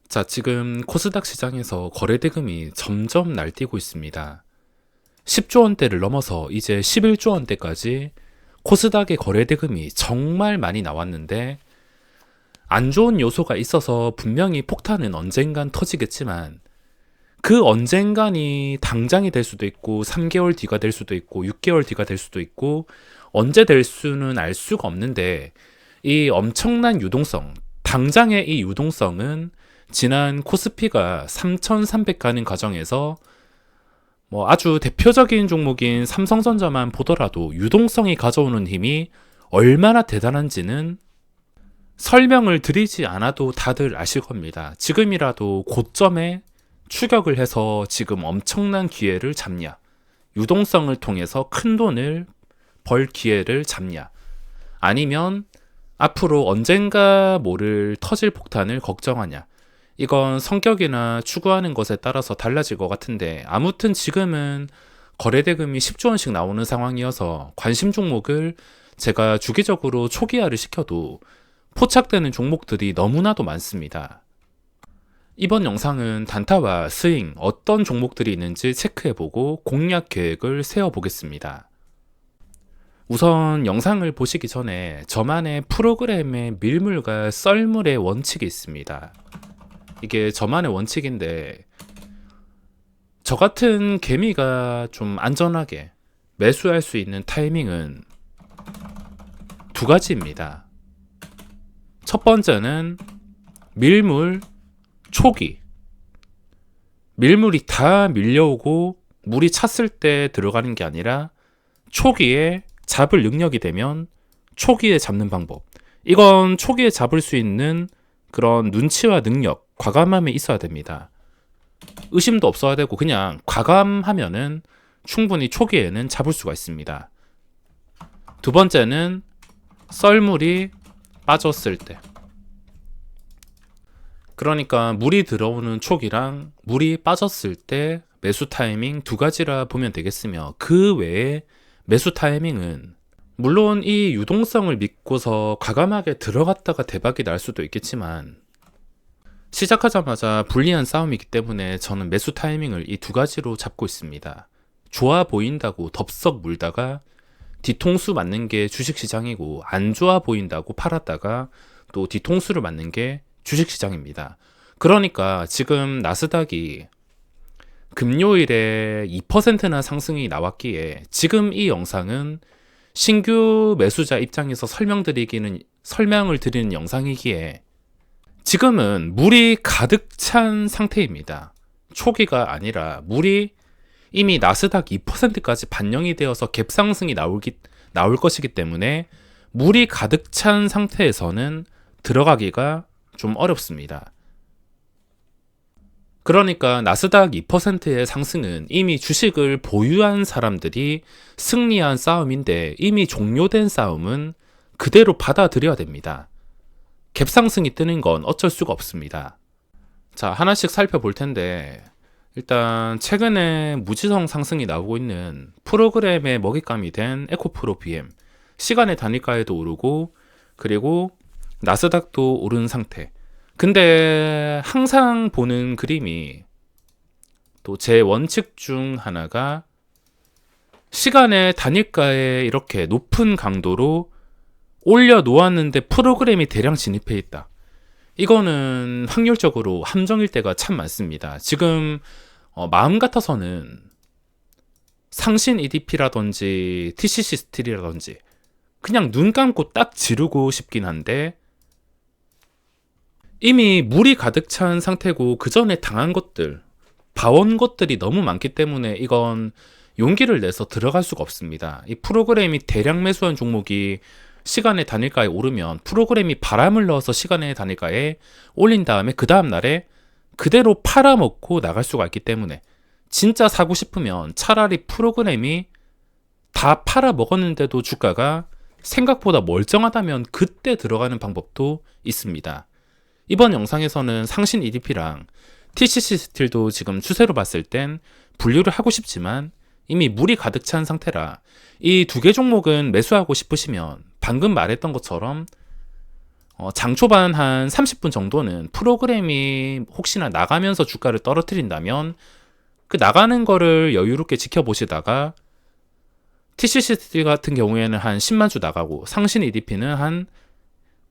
자, 지금 코스닥 시장에서 거래대금이 점점 날뛰고 있습니다. 10조 원대를 넘어서 이제 11조 원대까지 코스닥의 거래대금이 정말 많이 나왔는데 안 좋은 요소가 있어서 분명히 폭탄은 언젠간 터지겠지만 그 언젠간이 당장이 될 수도 있고 3개월 뒤가 될 수도 있고 6개월 뒤가 될 수도 있고 언제 될 수는 알 수가 없는데 이 엄청난 유동성, 당장의 이 유동성은 지난 코스피가 3,300 가는 과정에서 아주 대표적인 종목인 삼성전자만 보더라도 유동성이 가져오는 힘이 얼마나 대단한지는 설명을 드리지 않아도 다들 아실 겁니다. 지금이라도 고점에 추격을 해서 지금 엄청난 기회를 잡냐, 유동성을 통해서 큰 돈을 벌 기회를 잡냐, 아니면 앞으로 언젠가 모를 터질 폭탄을 걱정하냐. 이건 성격이나 추구하는 것에 따라서 달라질 것 같은데, 아무튼 지금은 거래대금이 10조 원씩 나오는 상황이어서 관심 종목을 제가 주기적으로 초기화를 시켜도 포착되는 종목들이 너무나도 많습니다. 이번 영상은 단타와 스윙, 어떤 종목들이 있는지 체크해보고 공략 계획을 세워보겠습니다. 우선 영상을 보시기 전에 저만의 프로그램의 밀물과 썰물의 원칙이 있습니다. 이게 저만의 원칙인데, 저 같은 개미가 좀 안전하게 매수할 수 있는 타이밍은 두 가지입니다. 첫 번째는 밀물 초기. 밀물이 다 밀려오고 물이 찼을 때 들어가는 게 아니라 초기에 잡을 능력이 되면 초기에 잡는 방법. 이건 초기에 잡을 수 있는 그런 눈치와 능력, 과감함이 있어야 됩니다. 의심도 없어야 되고 그냥 과감하면은 충분히 초기에는 잡을 수가 있습니다. 두 번째는 썰물이 빠졌을 때. 그러니까 물이 들어오는 초기랑 물이 빠졌을 때 매수 타이밍 두 가지라 보면 되겠으며, 그 외에 매수 타이밍은 물론 이 유동성을 믿고서 과감하게 들어갔다가 대박이 날 수도 있겠지만, 시작하자마자 불리한 싸움이기 때문에 저는 매수 타이밍을 이 두 가지로 잡고 있습니다. 좋아 보인다고 덥석 물다가 뒤통수 맞는 게 주식시장이고, 안 좋아 보인다고 팔았다가 또 뒤통수를 맞는 게 주식시장입니다. 그러니까 지금 나스닥이 금요일에 2%나 상승이 나왔기에 지금 이 영상은 신규 매수자 입장에서 설명을 드리는 영상이기에 지금은 물이 가득 찬 상태입니다. 초기가 아니라 물이 이미 나스닥 2%까지 반영이 되어서 갭상승이 나올 것이기 때문에 물이 가득 찬 상태에서는 들어가기가 좀 어렵습니다. 그러니까 나스닥 2%의 상승은 이미 주식을 보유한 사람들이 승리한 싸움인데, 이미 종료된 싸움은 그대로 받아들여야 됩니다. 갭상승이 뜨는 건 어쩔 수가 없습니다. 자, 하나씩 살펴볼 텐데, 일단 최근에 무지성 상승이 나오고 있는 프로그램의 먹잇감이 된 에코프로 BM, 시간의 단일가에도 오르고 그리고 나스닥도 오른 상태. 근데 항상 보는 그림이, 또 제 원칙 중 하나가 시간의 단일가에 이렇게 높은 강도로 올려 놓았는데 프로그램이 대량 진입해 있다. 이거는 확률적으로 함정일 때가 참 많습니다. 지금 마음 같아서는 상신 EDP라든지 TCC 스틸이라든지 그냥 눈 감고 딱 지르고 싶긴 한데, 이미 물이 가득 찬 상태고 그 전에 당한 것들, 봐온 것들이 너무 많기 때문에 이건 용기를 내서 들어갈 수가 없습니다. 이 프로그램이 대량 매수한 종목이 시간의 단일가에 오르면 프로그램이 바람을 넣어서 시간의 단일가에 올린 다음에 그 다음 날에 그대로 팔아먹고 나갈 수가 있기 때문에, 진짜 사고 싶으면 차라리 프로그램이 다 팔아먹었는데도 주가가 생각보다 멀쩡하다면 그때 들어가는 방법도 있습니다. 이번 영상에서는 상신 EDP랑 TCC 스틸도 지금 추세로 봤을 땐 분류를 하고 싶지만 이미 물이 가득 찬 상태라, 이 두 개 종목은 매수하고 싶으시면 방금 말했던 것처럼 장 초반 한 30분 정도는 프로그램이 혹시나 나가면서 주가를 떨어뜨린다면 그 나가는 거를 여유롭게 지켜보시다가 TCCD 같은 경우에는 한 10만 주 나가고 상신 EDP는 한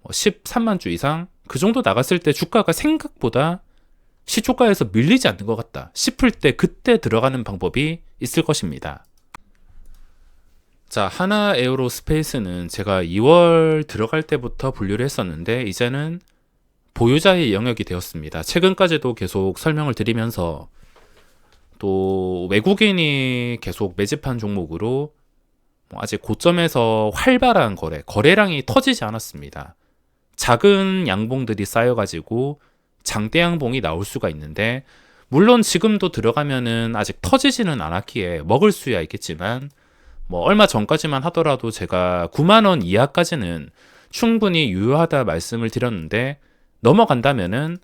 13만 주 이상 그 정도 나갔을 때 주가가 생각보다 시초가에서 밀리지 않는 것 같다 싶을 때 그때 들어가는 방법이 있을 것입니다. 자, 하나 에어로스페이스는 제가 2월 들어갈 때부터 분류를 했었는데 이제는 보유자의 영역이 되었습니다. 최근까지도 계속 설명을 드리면서 또 외국인이 계속 매집한 종목으로 아직 고점에서 활발한 거래량이 터지지 않았습니다. 작은 양봉들이 쌓여가지고 장대 양봉이 나올 수가 있는데 물론 지금도 들어가면은 아직 터지지는 않았기에 먹을 수야 있겠지만 얼마 전까지만 하더라도 제가 9만원 이하까지는 충분히 유효하다 말씀을 드렸는데 넘어간다면은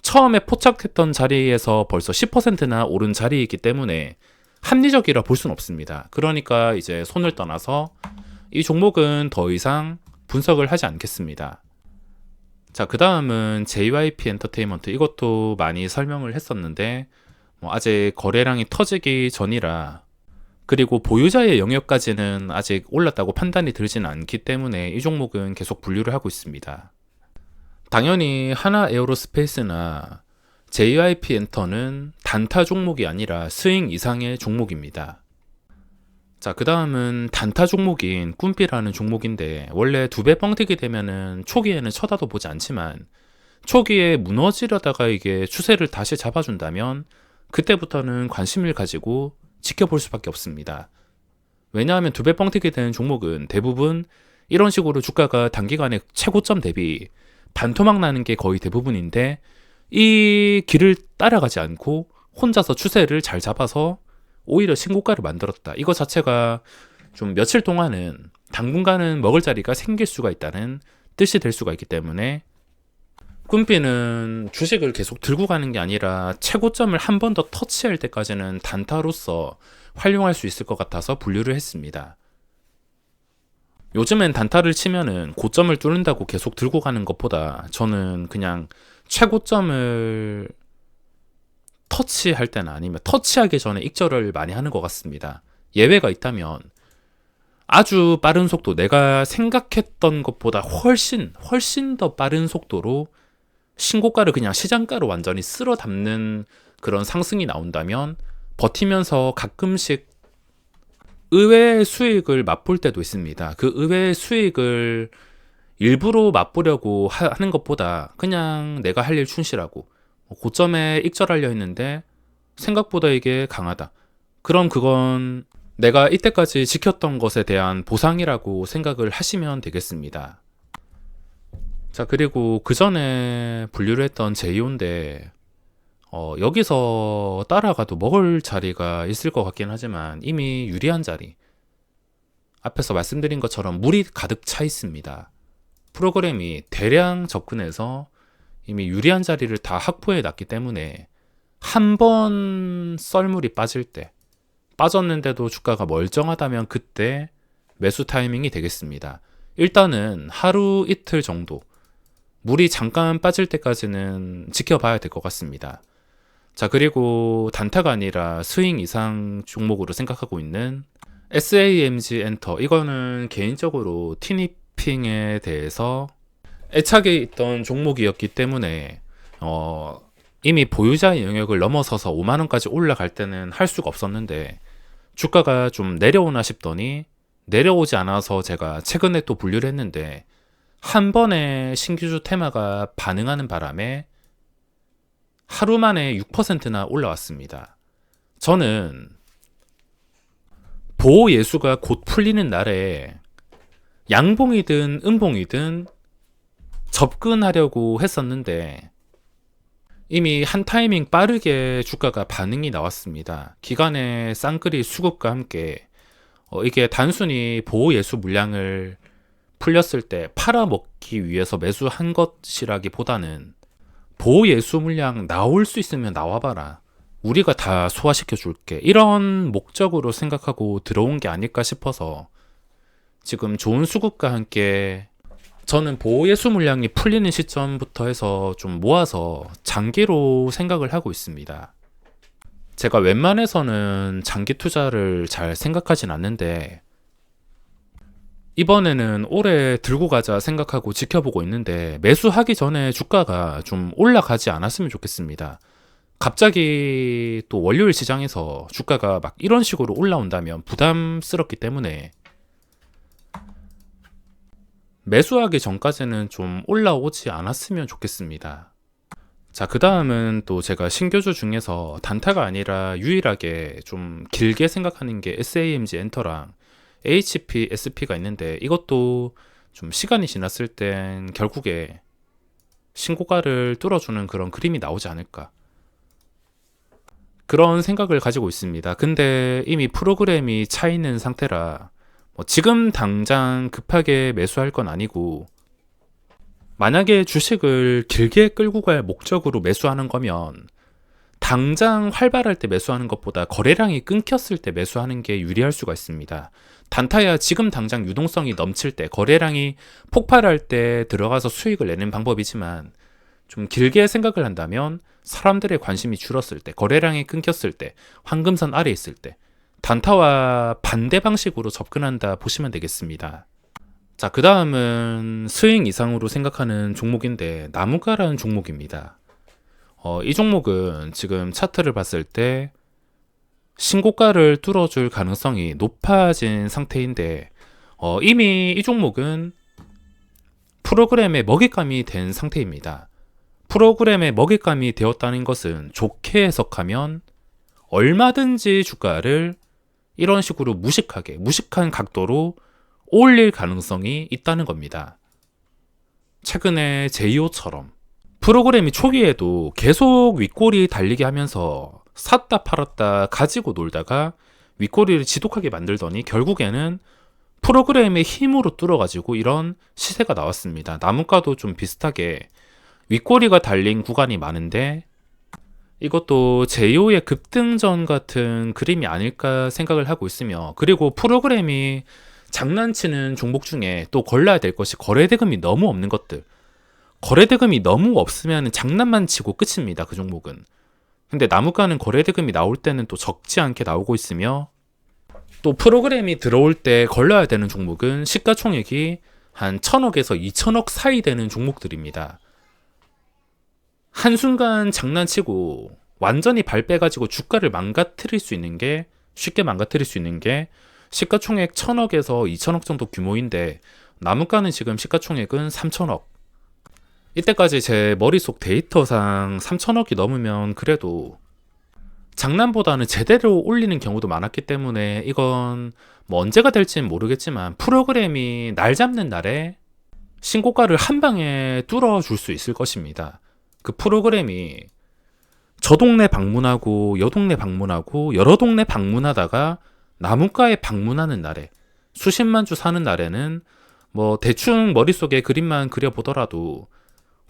처음에 포착했던 자리에서 벌써 10%나 오른 자리이기 때문에 합리적이라 볼 수는 없습니다. 그러니까 이제 손을 떠나서 이 종목은 더 이상 분석을 하지 않겠습니다. 자, 그 다음은 JYP 엔터테인먼트. 이것도 많이 설명을 했었는데 아직 거래량이 터지기 전이라 그리고 보유자의 영역까지는 아직 올랐다고 판단이 들지는 않기 때문에 이 종목은 계속 분류를 하고 있습니다. 당연히 하나 에어로스페이스나 JYP 엔터는 단타 종목이 아니라 스윙 이상의 종목입니다. 자, 그 다음은 단타 종목인 꿈비라는 종목인데 원래 2배 뻥튀기 되면은 초기에는 쳐다도 보지 않지만 초기에 무너지려다가 이게 추세를 다시 잡아준다면 그때부터는 관심을 가지고 지켜볼 수밖에 없습니다. 왜냐하면 2배 뻥튀기 되는 종목은 대부분 이런 식으로 주가가 단기간에 최고점 대비 반토막 나는 게 거의 대부분인데 이 길을 따라가지 않고 혼자서 추세를 잘 잡아서 오히려 신고가를 만들었다. 이거 자체가 좀 며칠 동안은 당분간은 먹을 자리가 생길 수가 있다는 뜻이 될 수가 있기 때문에 꿈비는 주식을 계속 들고 가는 게 아니라 최고점을 한 번 더 터치할 때까지는 단타로서 활용할 수 있을 것 같아서 분류를 했습니다. 요즘엔 단타를 치면은 고점을 뚫는다고 계속 들고 가는 것보다 저는 그냥 최고점을 터치할 때나 아니면 터치하기 전에 익절을 많이 하는 것 같습니다. 예외가 있다면 아주 빠른 속도, 내가 생각했던 것보다 훨씬 더 빠른 속도로 신고가를 그냥 시장가로 완전히 쓸어 담는 그런 상승이 나온다면 버티면서 가끔씩 의외의 수익을 맛볼 때도 있습니다. 그 의외의 수익을 일부러 맛보려고 하는 것보다 그냥 내가 할 일 충실하고 고점에 익절하려 했는데 생각보다 이게 강하다. 그럼 그건 내가 이때까지 지켰던 것에 대한 보상이라고 생각을 하시면 되겠습니다. 자, 그리고 그 전에 분류를 했던 제이온데 여기서 따라가도 먹을 자리가 있을 것 같긴 하지만 이미 유리한 자리, 앞에서 말씀드린 것처럼 물이 가득 차 있습니다. 프로그램이 대량 접근해서 이미 유리한 자리를 다 확보해 놨기 때문에 한 번 썰물이 빠질 때, 빠졌는데도 주가가 멀쩡하다면 그때 매수 타이밍이 되겠습니다. 일단은 하루 이틀 정도 물이 잠깐 빠질 때까지는 지켜봐야 될 것 같습니다. 자, 그리고 단타가 아니라 스윙 이상 종목으로 생각하고 있는 SAMG 엔터, 이거는 개인적으로 티니핑에 대해서 애착에 있던 종목이었기 때문에 이미 보유자의 영역을 넘어서서 5만원까지 올라갈 때는 할 수가 없었는데 주가가 좀 내려오나 싶더니 내려오지 않아서 제가 최근에 또 분류를 했는데 한 번에 신규주 테마가 반응하는 바람에 하루 만에 6%나 올라왔습니다. 저는 보호 예수가 곧 풀리는 날에 양봉이든 음봉이든 접근하려고 했었는데 이미 한 타이밍 빠르게 주가가 반응이 나왔습니다. 기간의 쌍끌이 수급과 함께 이게 단순히 보호 예수 물량을 풀렸을 때 팔아먹기 위해서 매수한 것이라기보다는 보호 예수 물량 나올 수 있으면 나와봐라, 우리가 다 소화시켜 줄게, 이런 목적으로 생각하고 들어온 게 아닐까 싶어서 지금 좋은 수급과 함께 저는 보호예수 물량이 풀리는 시점부터 해서 좀 모아서 장기로 생각을 하고 있습니다. 제가 웬만해서는 장기 투자를 잘 생각하진 않는데 이번에는 올해 들고 가자 생각하고 지켜보고 있는데 매수하기 전에 주가가 좀 올라가지 않았으면 좋겠습니다. 갑자기 또 월요일 시장에서 주가가 막 이런 식으로 올라온다면 부담스럽기 때문에 매수하기 전까지는 좀 올라오지 않았으면 좋겠습니다. 자, 그 다음은 또 제가 신규주 중에서 단타가 아니라 유일하게 좀 길게 생각하는 게 SAMG 엔터랑 HP, SP가 있는데 이것도 좀 시간이 지났을 땐 결국에 신고가를 뚫어주는 그런 그림이 나오지 않을까. 그런 생각을 가지고 있습니다. 근데 이미 프로그램이 차 있는 상태라 지금 당장 급하게 매수할 건 아니고 만약에 주식을 길게 끌고 갈 목적으로 매수하는 거면 당장 활발할 때 매수하는 것보다 거래량이 끊겼을 때 매수하는 게 유리할 수가 있습니다. 단타야 지금 당장 유동성이 넘칠 때 거래량이 폭발할 때 들어가서 수익을 내는 방법이지만 좀 길게 생각을 한다면 사람들의 관심이 줄었을 때 거래량이 끊겼을 때 황금선 아래 있을 때 단타와 반대 방식으로 접근한다 보시면 되겠습니다. 자, 그 다음은 스윙 이상으로 생각하는 종목인데 나무가라는 종목입니다. 이 종목은 지금 차트를 봤을 때 신고가를 뚫어줄 가능성이 높아진 상태인데 이미 이 종목은 프로그램의 먹잇감이 된 상태입니다. 프로그램의 먹잇감이 되었다는 것은 좋게 해석하면 얼마든지 주가를 이런 식으로 무식한 각도로 올릴 가능성이 있다는 겁니다. 최근에 제이오처럼 프로그램이 초기에도 계속 윗꼬리 달리게 하면서 샀다 팔았다 가지고 놀다가 윗꼬리를 지독하게 만들더니 결국에는 프로그램의 힘으로 뚫어가지고 이런 시세가 나왔습니다. 나무가도 좀 비슷하게 윗꼬리가 달린 구간이 많은데 이것도 제이오의 급등전 같은 그림이 아닐까 생각을 하고 있으며 그리고 프로그램이 장난치는 종목 중에 또 걸러야 될 것이 거래대금이 너무 없는 것들. 거래대금이 너무 없으면 장난만 치고 끝입니다. 그 종목은. 근데 나무가는 거래대금이 나올 때는 또 적지 않게 나오고 있으며 또 프로그램이 들어올 때 걸러야 되는 종목은 시가총액이 한 1000억에서 2000억 사이 되는 종목들입니다. 한순간 장난치고 완전히 발 빼가지고 주가를 쉽게 망가뜨릴 수 있는 게 시가총액 1000억에서 2000억 정도 규모인데 나무가는 지금 시가총액은 3000억. 이때까지 제 머릿속 데이터상 3000억이 넘으면 그래도 장난보다는 제대로 올리는 경우도 많았기 때문에 이건 언제가 될지는 모르겠지만 프로그램이 날 잡는 날에 신고가를 한 방에 뚫어줄 수 있을 것입니다. 그 프로그램이 저 동네 방문하고 여 동네 방문하고 여러 동네 방문하다가 나무가에 방문하는 날에 수십만 주 사는 날에는 대충 머릿속에 그림만 그려보더라도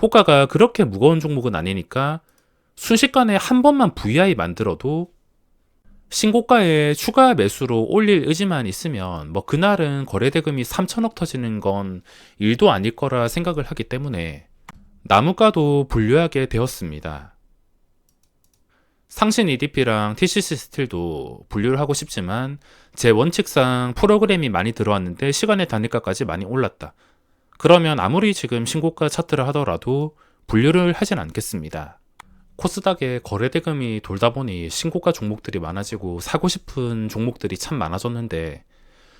호가가 그렇게 무거운 종목은 아니니까 순식간에 한 번만 VI 만들어도 신고가에 추가 매수로 올릴 의지만 있으면 그날은 거래대금이 3천억 터지는 건 일도 아닐 거라 생각을 하기 때문에 나무가도 분류하게 되었습니다. 상신 EDP랑 TCC 스틸도 분류를 하고 싶지만 제 원칙상 프로그램이 많이 들어왔는데 시간의 단위가까지 많이 올랐다. 그러면 아무리 지금 신고가 차트를 하더라도 분류를 하진 않겠습니다. 코스닥에 거래대금이 돌다 보니 신고가 종목들이 많아지고 사고 싶은 종목들이 참 많아졌는데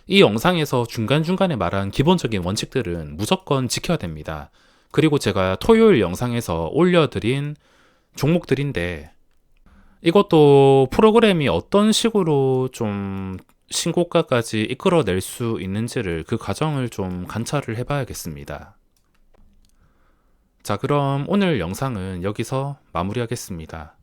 이 영상에서 중간중간에 말한 기본적인 원칙들은 무조건 지켜야 됩니다. 그리고 제가 토요일 영상에서 올려드린 종목들인데 이것도 프로그램이 어떤 식으로 좀 신고가까지 이끌어낼 수 있는지를 그 과정을 좀 관찰을 해봐야겠습니다. 자, 그럼 오늘 영상은 여기서 마무리하겠습니다.